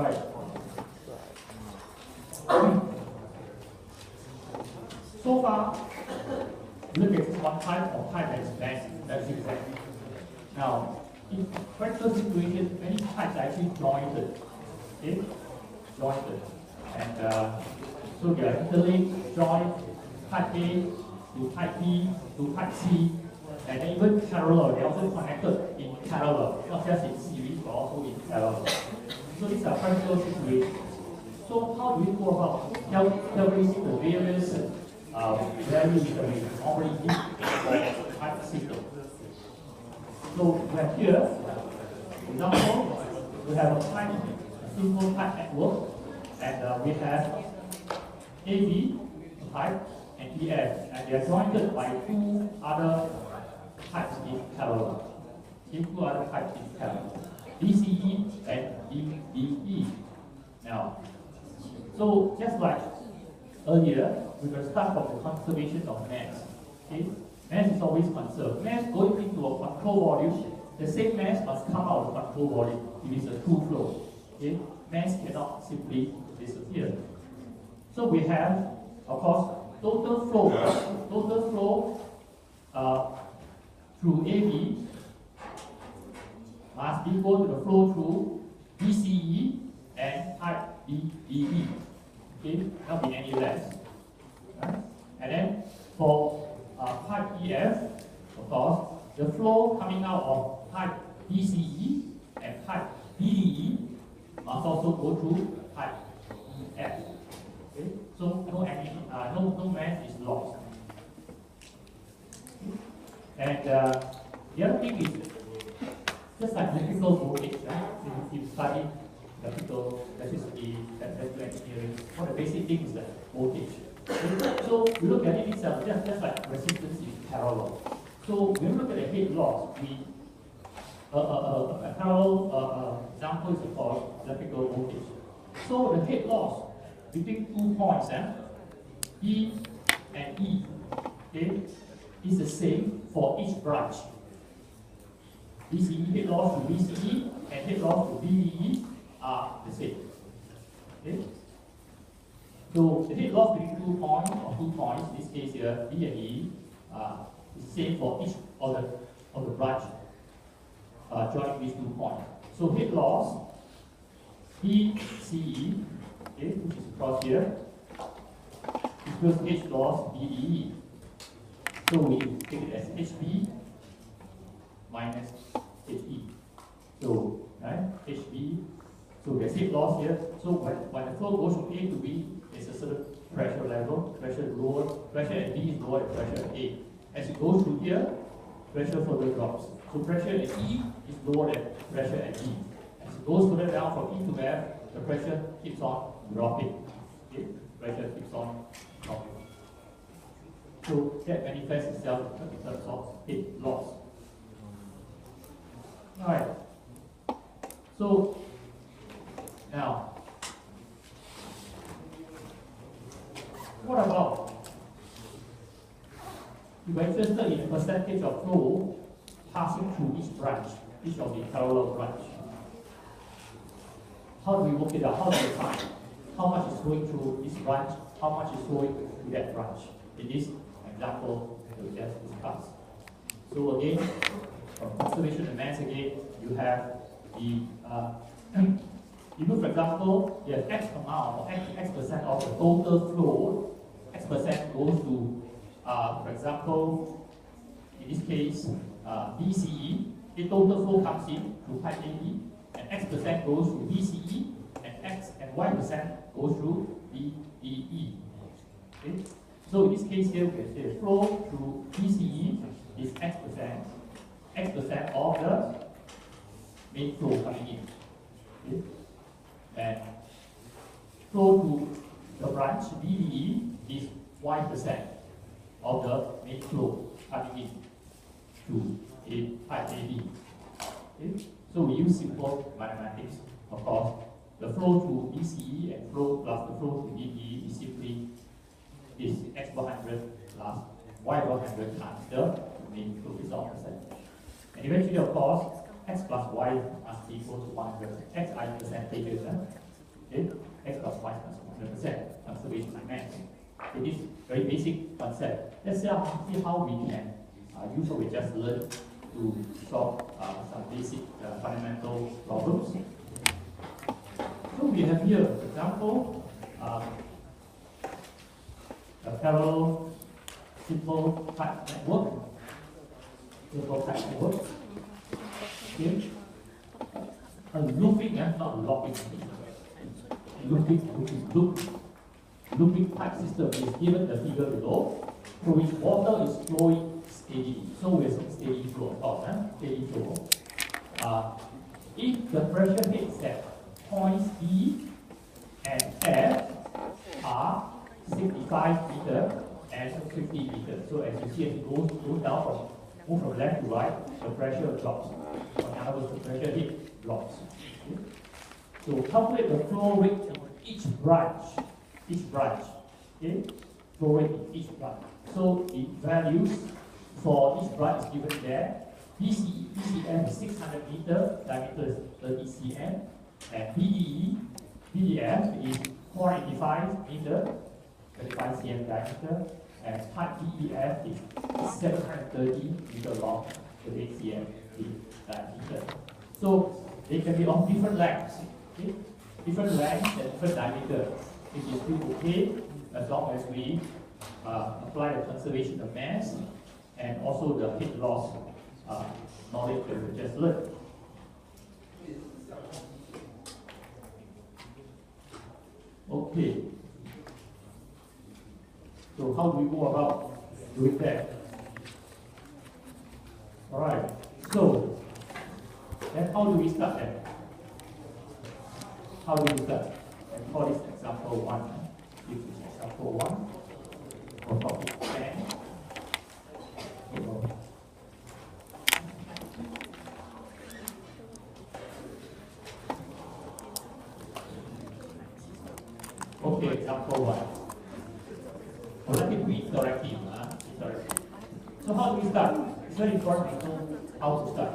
Right. So far, look at one type of type that is massive, that's exactly. Now, in practical situation, many types are actually jointed. Okay? Jointed. And so they are interlinked, joined, type A to type B to type C, and then even parallel, they are also connected in parallel, not just in series, but also in parallel. So these are practical situations. So how do we go about calculating the various values that we normally use for type system? So we have here, for example, we have a simple type network, and we have AB type and EF, and they are joined by two other types in parallel. Two other types in parallel, BCE and BDE. Now, so just like earlier, we will start from the conservation of mass. Okay? Mass is always conserved. Mass going into a control volume, the same mass must come out of the control volume. It is a true flow. Okay? Mass cannot simply disappear. So we have, of course, total flow through AB must equal to the flow through BCE and type BDE. Okay, not be any less. Right? And then for type EF, of course, the flow coming out of type BCE and type BDE must also go through type EF. Okay? So no mass is lost. And the other thing is just like electrical voltage, right? If you study electrical electricity, electrical engineering, one of the basic things is the voltage. Okay? So we look at it itself, just like resistance is parallel. So when we look at the head loss, a parallel example is called electrical voltage. So the head loss between 2 points, E and E, okay, is the same for each branch. BCE head loss to BCE and head loss to BDE are the same. Okay? So the head loss between 2 points or 2 points, in this case here, B and E, is the same for each of the branch joining these 2 points. So head loss BCE, okay, which is across here, equals H loss BDE. So we take it as HB minus HE. So, right, HB, so there's head loss here. So when the flow goes from A to B, there's a certain pressure level, pressure lower, pressure at B is lower than pressure at A. As it goes through here, pressure further drops. So pressure at E is lower than pressure at B. As it goes further down from E to F, the pressure keeps on dropping. Okay? Pressure keeps on dropping. So that manifests itself in terms of head loss. Alright. So now, what about if we're interested in the percentage of flow passing through each branch, each of the parallel branch? How do we work it out? How do we find how much is flowing through this branch, how much is flowing through that branch? In this example that we just discussed. So again, from conservation of mass again, you have the for example, you have X amount or X percent of the total flow, X percent goes to, for example, in this case, BCE, the total flow comes in through type AB, and X percent goes to BCE, and X and Y percent goes through BDE. Okay? So in this case here, we can say the flow through BCE is X percent of the main flow coming in. Okay? And flow to the branch BDE is Y percent of the main flow coming in to type AB. Okay? So we use simple mathematics, of course. The flow to BCE and flow plus the flow to BDE is simply X 100 plus Y 100 times the main flow is all percentage. And eventually, of course, X plus Y must be equal to 100. Xi percentages. basic concept. Let's see how we can use what we just learned to solve some basic fundamental problems. So we have here, for example, a parallel simple type network. Okay. A looping, not looping. Looping type system is given the figure below, for which water is flowing steadily. So we have some steady flow, steady flow. If the pressure heads at points E and F are 65 meters and 50 meters. So as you see, as it goes down move from left to right, the pressure drops. In other words, the pressure head drops. Okay? So calculate the flow rate in each branch. Okay? Flow rate in each branch. So the values for each branch is given there. PCM is 600 meters, diameter is 30 cm, and PDF is 485 meters, 35 cm diameter, and pipe DEF is 730 meters long, 38 cm diameter. So they can be on different lengths, okay? Different lengths and different diameter. It is still okay as long as we apply the conservation of mass and also the heat loss knowledge that we just learned. Okay. So how do we go about doing that? All right. So then how do we start then? How do we start? And call this example 1. This is example 1 for topic 10. Okay, example 1. Let me read directly. So how do we start? It's very important to know how to start.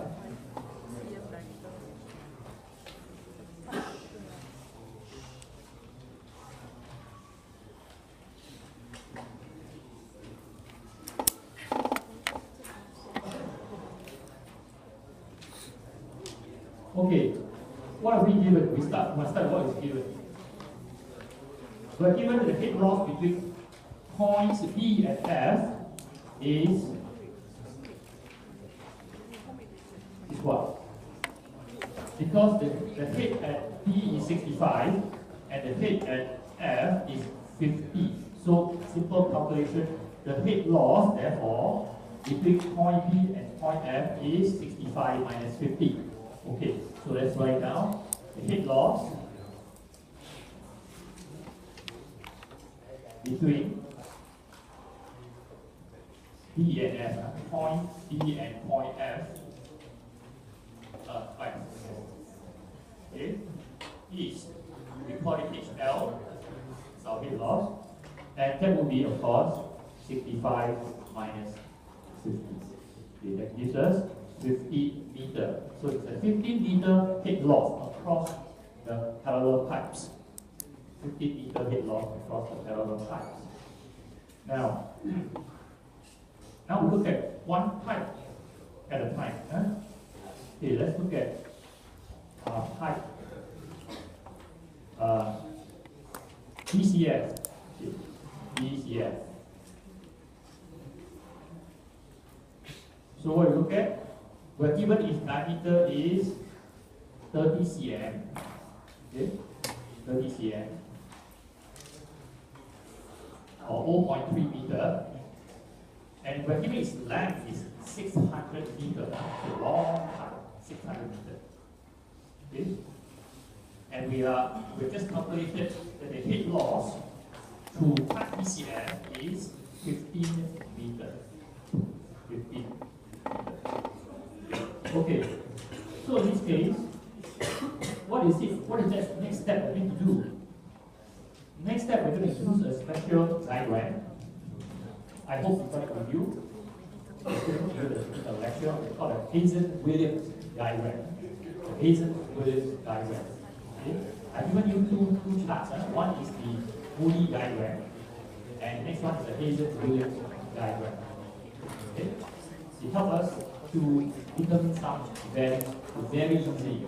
Okay, what are we given? We start what is given. We're given the heat loss between points B and F is what? Because the heat at B is 65 and the heat at F is 50. So simple calculation, the heat loss therefore between point B and point F is 65 minus 50. Okay, so let's write down the heat loss between B and F, point B and point F, okay, is, we call it HL, it's our heat loss, and that will be, of course, 65 minus 50. Okay, that gives us 50 meters. So it's a 15 meter heat loss across the parallel pipes. 15 meter heat loss across the parallel pipes. Now we look at one pipe at a time. Okay, let's look at pipe BCF. Okay, BCF. So what we look at, we're given its diameter is 30 cm. Okay, 30 cm. Or 0.3 meter, and we're given its length is 600 meters, a long time, 600 meters. Okay? And we just calculated that the heat loss to pipe BCF is 15 meters. 15 meters. Okay, so in this case, what is it? What is the next step we need to do? Next step, we're going to use a special diagram. I hope you got it with you. The lecture is called a Hazen-Williams diagram. The Hazen-Williams diagram. Okay? I've given you two charts. One is the Moody diagram. And next one is the Hazen-Williams diagram. Okay? It helps us to determine some values. It's very easy.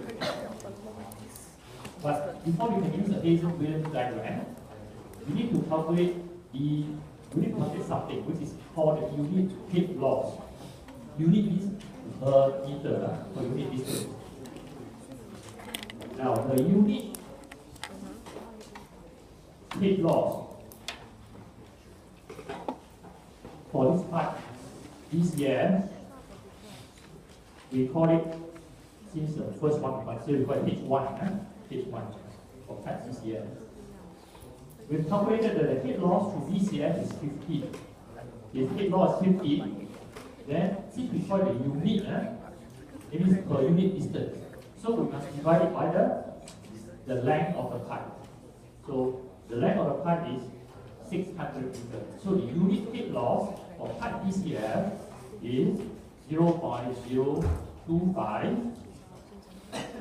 But before we can use the Hazen-Williams diagram, we need to calculate something which is called the unit head loss. Unit is per meter per unit distance. Now the unit head loss for this part this year, we call it, since the first one, but still we call it H1, H1 for part this year. We've calculated that the head loss to VCF is 50. If head loss is 50, then since we call it a unit, it means per unit distance. So we must divide it by the length of the pipe. So the length of the pipe is 600 meters. So the unit head loss for pipe VCF is 0.025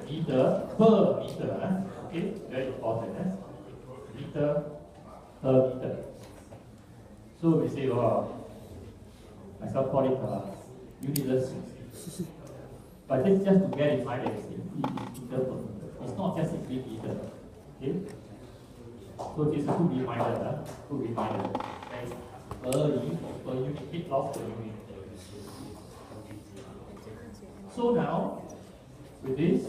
meter per meter. Okay, very important. Meter per meter. So we say, myself call it unitless. But this just to get in mind that it's meter per meter. It's not just simply meter. Okay? So this is two reminder. That is per unit heat loss per unit. So now, with this,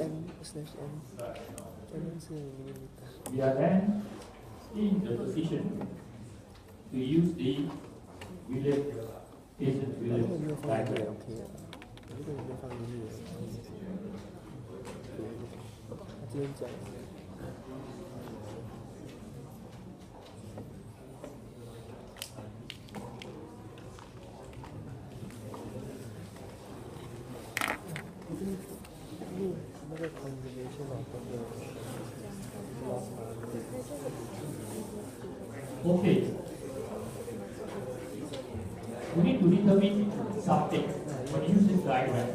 we are then in the position to use the Hazen-Williams diagram. Okay. We need to determine something when you use this diagram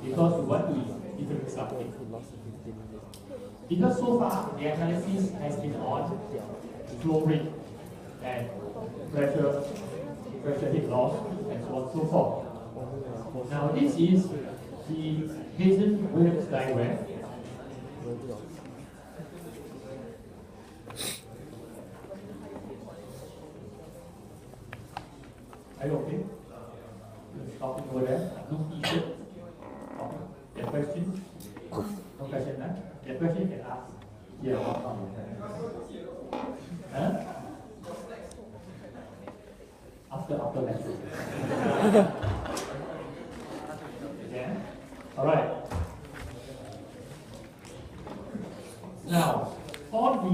because we want to determine something. Because so far the analysis has been on flow rate and pressure heat loss and so on and so forth. Now this is the Hazen-Williams diagram. Are you okay? Stop over there. No t-shirt. Your question? No question, huh? Your question you can ask. Yeah, huh? After lecture. Yeah? Alright. Now, on the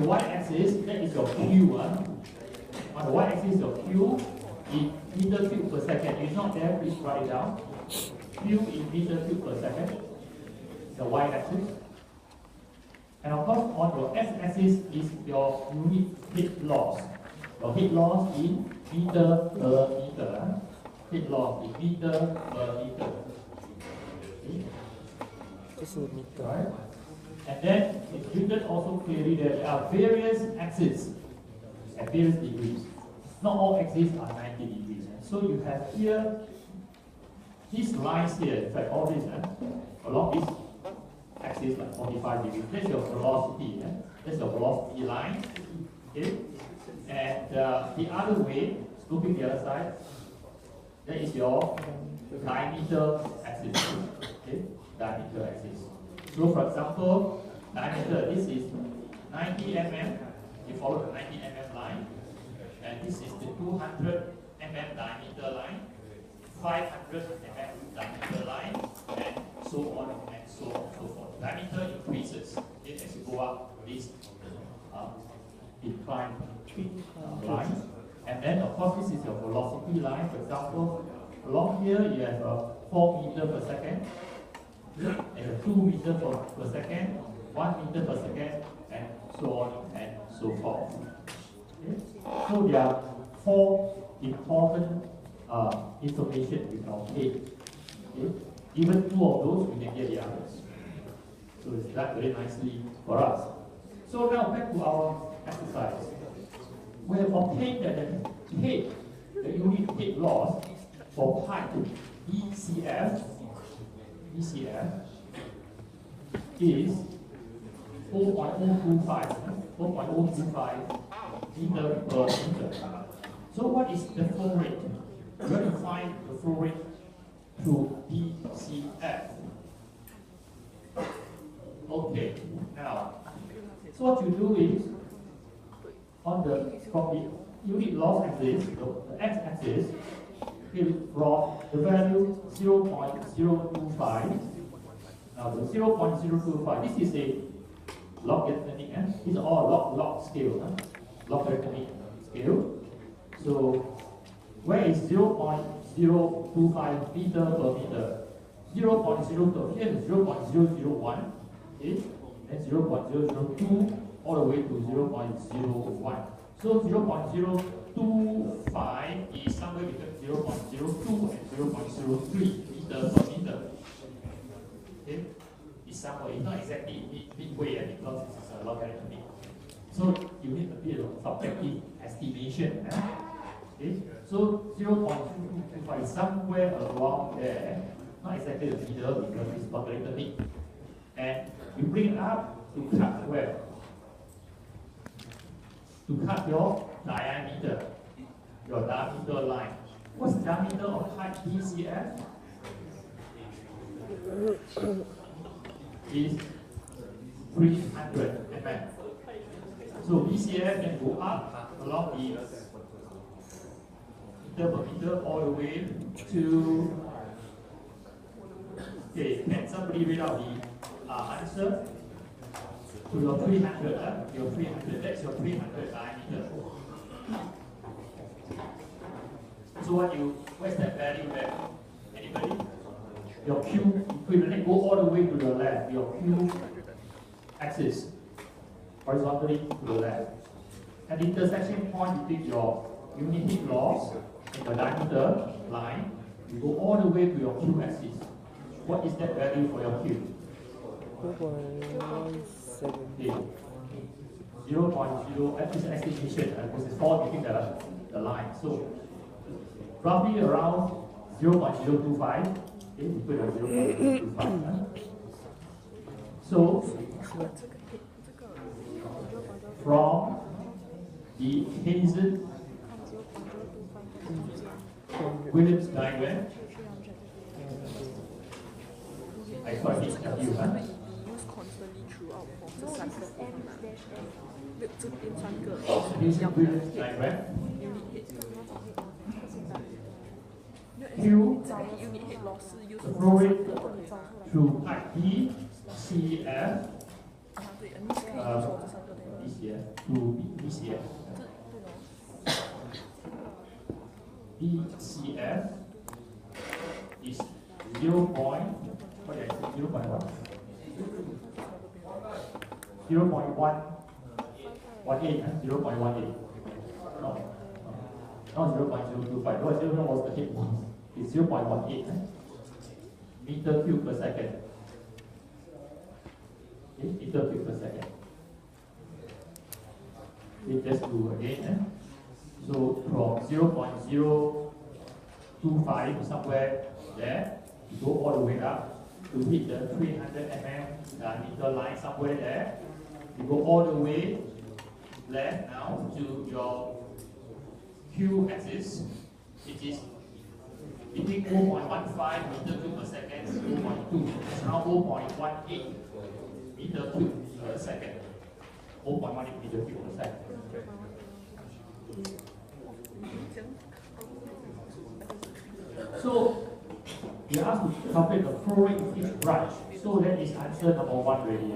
y-axis, that is your Q. On the y-axis, your Q in meter cube per second. If it's not there, please write it down. Q in meter cube per second, the y-axis. And of course, on your x-axis is your unit heat loss. Your heat loss in meter per meter. Heat loss in meter per meter. Okay. Right? And then it's written also clearly that there are various axes at various degrees. Not all axes are 90 degrees. So you have here, these lines here, in fact all these, along this axis like 45 degrees, that's your velocity. That's your velocity line. Okay? And the other way, looking the other side, that is your diameter axis. Okay? Diameter axis. So for example, diameter, this is 90 mm. You follow the 90 mm line. And this is the 200 mm diameter line, 500 mm diameter line, and so on and so forth. Diameter increases as you go up this incline line. And then of course this is your velocity line. For example, along here you have 4 meters per second, and 2 meters per second, 1 meter per second, and so on and so forth. Okay. So there are 4 important information with our head. Okay. Even 2 of those we can get the others. So it's done very nicely for us. So now back to our exercise. we have obtained that the unit head loss for pipe ECF is 4.025 meter per meter. So what is the flow rate? We're going to find the flow rate through ECF. Okay, now, so what you do is, from the unit loss axis, the x-axis, from the value 0.025. Now the 0.025, this is a logarithmic, these are all log scale, logarithmic scale. So where is 0.025 meter per meter? 0.02, here is 0.001, okay, and 0.002 all the way to 0.01. So 0.025 is somewhere between 0.02 and 0.03 meter per meter. Okay, it's somewhere, it's not exactly midway because it's a logarithmic. So you need a bit of subjective estimation. Okay, so 0.225 is somewhere around there, not exactly the middle because it's logarithmic. And you bring it up to cut where? To cut your diameter line. What's the diameter of pipe ECF? Is 300 mm. So ECF can go up along the meter per meter all the way to. Okay, can somebody read out the answer? To your 300, that's your 300 diameter. So where's that value there? Anybody? Your Q equivalent, go all the way to the left, your Q axis, horizontally to the left. At the intersection point between your unit heat loss and the diameter line, you go all the way to your Q axis. What is that value for your Q? 2.17. 0.0, at this estimation, because it's fall between the line. So roughly around 0.025, okay, we put a 0.025. So from the Hazen-Williams diagram, I thought it's W, Hazen-Williams diagram. Q, the flow rate through pipe ECF, to ECF. ECF is 0.1. 0.18. No, not 0.025. No, 0 was the head one. It's 0.18 meter cube per second. Okay, meter cube per second. Okay, just do again. So from 0.025 somewhere there, you go all the way up to hit the 300 mm diameter line somewhere there. You go all the way left now to your Q axis, which is between 0.15 meter cube per second and 0.2. It's now 0.18 meter cube per second. 0.18 meter cube per second. So we asked to calculate the flow rate of each branch. So that is answer number 1 already.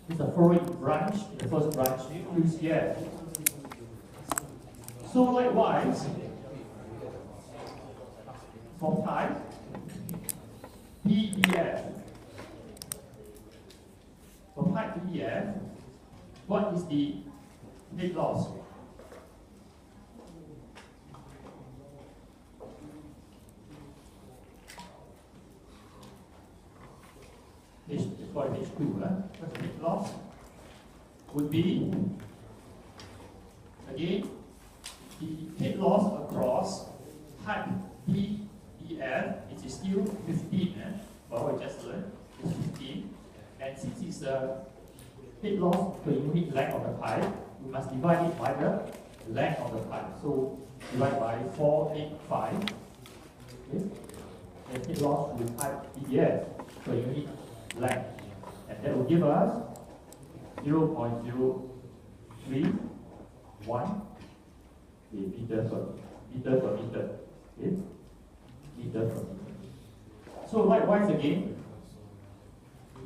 It's the flow rate branch, the first branch, UCF. So likewise, for pipe PEF. For pipe PEF, what is the head loss? For H2, what's the head loss? Would be again, the heat loss across height P, E, F, it is still 15. What we just learned is 15. And since it's the heat loss per unit length of the pipe, we must divide it by the length of the pipe. So divide by 485. Okay? And heat loss with pipe EDF per unit length. And that will give us 0.031 meter per meter. Okay? Meter per meter. So likewise again,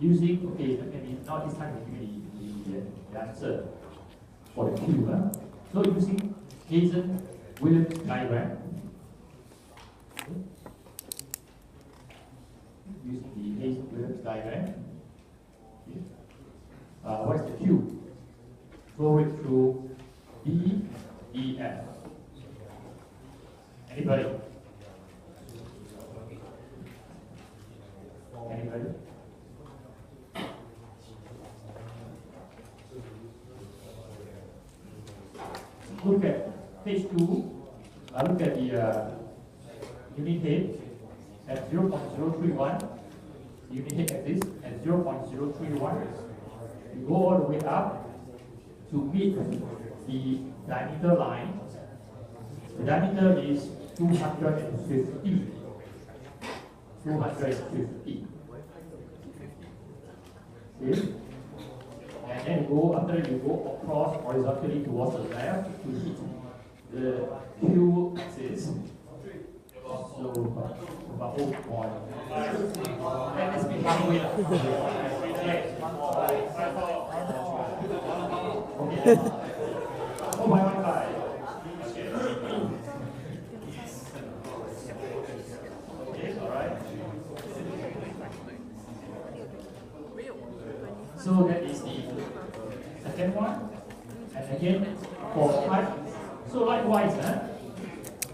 using, okay, maybe now this time we give the answer for the Q. So using Hazen-Williams diagram, okay. Using the Hazen-Williams diagram, okay. What is the Q? Flow rate through D, E, F. Anybody? Anybody? Look at page 2. Look at the unit head at 0.031. Unit head at this at 0.031. You go all the way up to meet the diameter line. The diameter is 250. 250. Okay. And then you go, after you go across horizontally towards the left to hit the Q axis. So about 0.5. And let's be halfway up. Okay. Okay. 0.15. Okay, alright. So that is the second one. And again, for height. So likewise,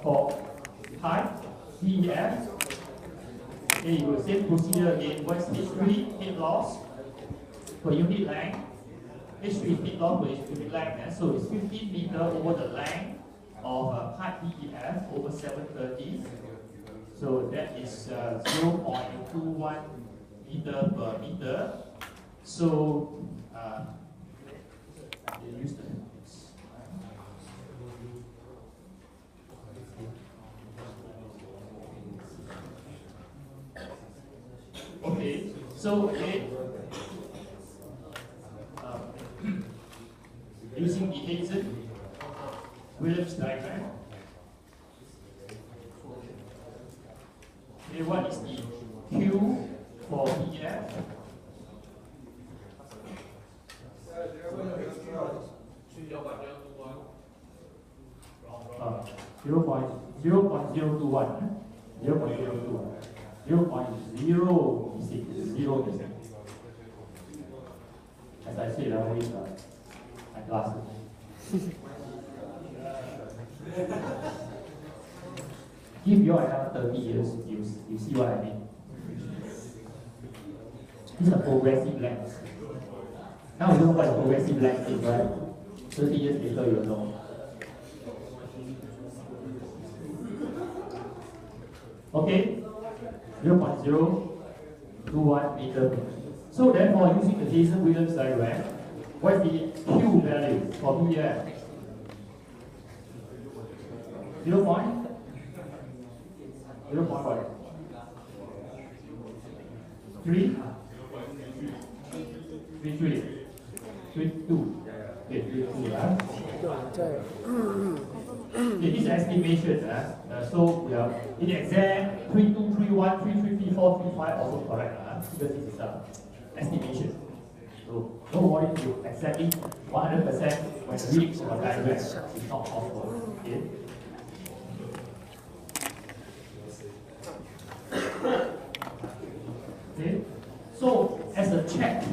for height, DEF, okay, you will same procedure again. What's H3 heat loss per unit length? H3 heat loss per unit length. So it's 15 meter over the length of height DEF over 730. So that is 0.21 meter per meter. So they use the okay. So again, using the Hazen-Williams diagram. Okay, what is the Q for EF? 0.006. As I said, I always my glasses. Give you another 30 years, you see what I mean. These are progressive lengths. Now you know what a progressive length is, right? 30 years later you'll know. Okay, 0.021 meter. So therefore, using the Hazen-Williams diagram, what is the Q value for BF? 0.0.5. 3, 32. Okay, 32. It is estimation. So we are in the exam 32, 31, 33, 34, 35 also correct because this is estimation. So don't worry if you exactly 100% when you read from a diagram. It's not possible. Okay. Okay. So as a check,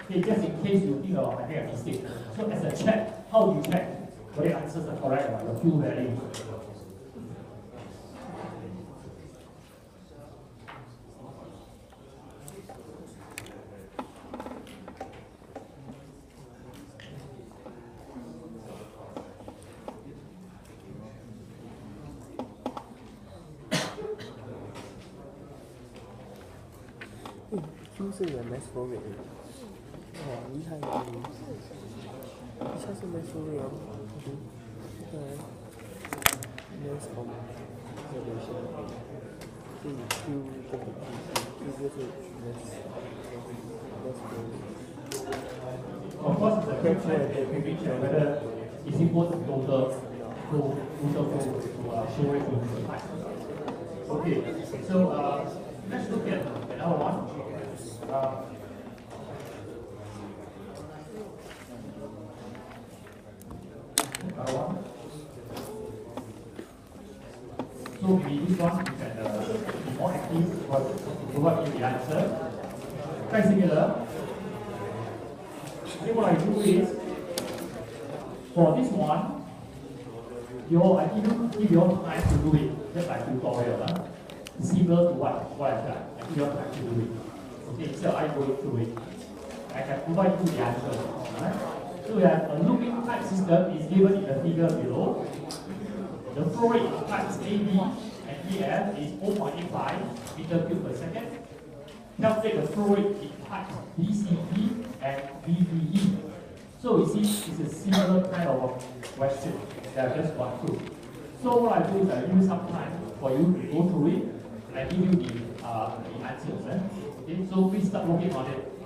okay, just in case you think about making a mistake. So as a check, how do you check whether the answers are correct or your Q value? 是你的 mass flow rate，哇，厉害的你，一下是 mass flow rate 哦，对，mass flow evaluation，所以 Q 跟 Q 就是 mass flow Of course, the question is whether is equal to total flow rate to the pipe. Okay, so let's look at another one. So maybe this one you can be more active to provide you the answer. Quite similar. Okay, what I do is, for this one, I give you time to do it, just like tutorial, similar to what I've done. I give you time to do it. Okay, so I go through it. I can provide you the answer. Right? So we have a looping pipe system is given in the figure below. The flow rate of pipes AB and EF is 0.85 meter cube per second. Calculate the flow rate in pipes BCP and BVE. So you see, it's a similar kind of question that I just gone through. So what I do is I give you some time for you to go through it and I give you the answers. Okay, so please start working on it.